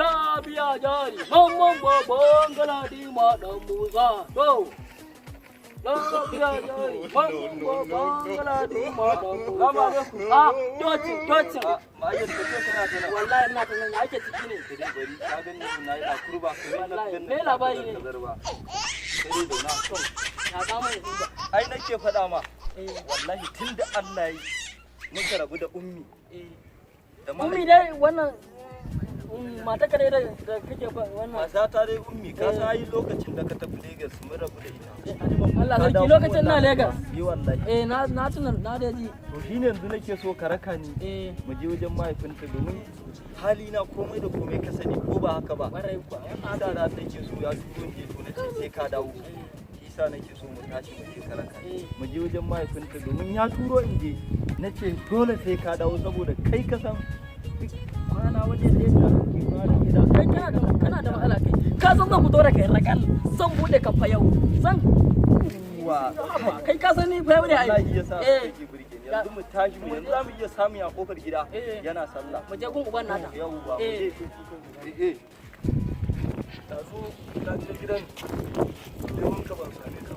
lafiya jari mamman babban galadima dan Musa to lafiya jari mamman babban galadima dan Musa docin wallahi ina tunan ake ciki ne bari ka gani na yi kurba wallahi me labari ne sai da na to ya ga mai ai nake faɗa ma wallahi tunda Allah yi muka rabu da ummi ummi dai wannan mata ka dai da kake wannan mata ta dai ummi ka san ai lokacin da ka tafi Lagos mun rabu da ita Allah sarki lokacin na Lagos wallahi na tunan na da ji to shine yanzu nake so ka raka ni mu je wajen mahaifinta domin hali na komai da komai ka sani ko ba haka ba kwarai kuwa da na take so ya turo ni to nace sai ka dawo isa nake so mu tashi mu je karaka mu je wajen mahaifinta domin ya turo in je nace dole sai ka dawo saboda kai ka san kwana waje da yadda ke fara gida kai kana da matsala kai ka san zan fito da kai rakal zan bude ka fa yau zan wa kai ka san ni fa yau ne ai yanzu mu tashi mu yanzu zamu iya samu a kofar gida yana sallah mu je gun uban nata yau ba mu je tazo ka je gidan mun ka ban same ka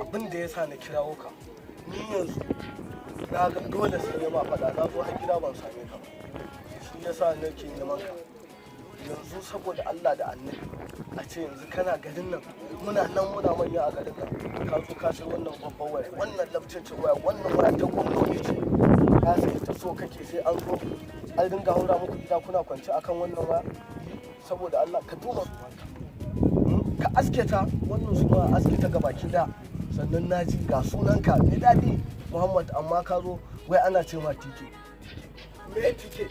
abin da yasa na kirawo ka ni yanzu na ga dole sai ya ma fada na zo har gida ban same ka shi yasa nake neman ka yanzu saboda Allah da Annabi a ce yanzu kana garin nan muna manya a garin nan ka zo ka sai wannan babban waya wannan lafcin waya wannan waya ta gwamnati ce ka sai ta so kake sai an zo an dinga haura muku gida kuna kwance akan wannan waya saboda Allah ka duba ka aske ta wannan su ma aske ta gabaki da sannan naji ga sunanka ne dadi Muhammad amma ka zo wai ana ce ma tike me tike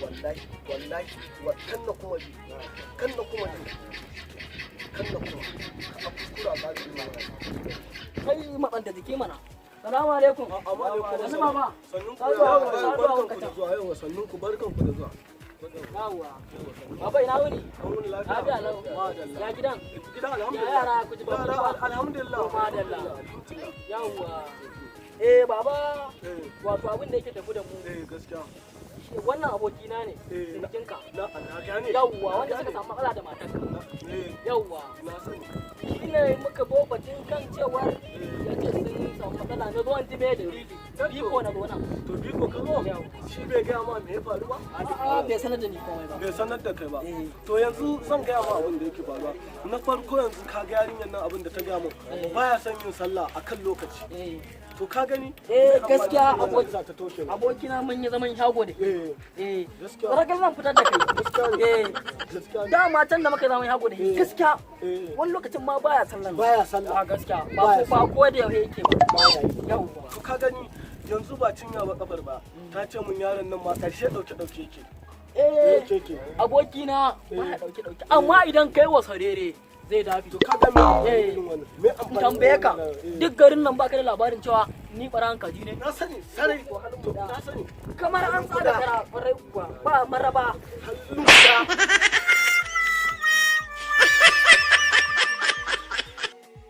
wallahi kanna kuma ka kuskura ba kai maban da jike mana salamu alaikum wasu mama sannun ku barkan ku da zuwa yawwa baba ina wuni lafiya lau ya gidan ya yara ku ji ba alhamdulillah yawwa baba wato abin da yake tafi da mu gaskiya wannan abokina ne cikinka yawwa wanda suka samu matsala da matarka yawwa shi ne muka bo batun kan cewar ya ce sun samu matsala na zuwan jibe da biko na zo nan to biko ka zo shi bai gaya ma me ya faru ba bai sanar da ni komai ba bai sanar da kai ba to yanzu zan gaya ma abin da yake faruwa na farko yanzu ka ga yarinyar nan abin da ta gaya min baya son yin sallah akan lokaci to ka gani gaskiya abokina mun yi zaman shago da gaskiya ragar zan fitar da kai dama can da muka zaman shago da gaskiya wani lokacin ma baya sallah gaskiya ba ko da yake ba yau to ka gani yanzu ba cinya ba kafar ba ta ce mun yaron nan ma karshe dauke yake abokina ba ya dauke amma idan kai wa sarere zai dafi to kaga me tambaye ka duk garin nan baka da labarin cewa ni baran kaji ne na sani sarai to na sani kamar an tsada kara farai ba maraba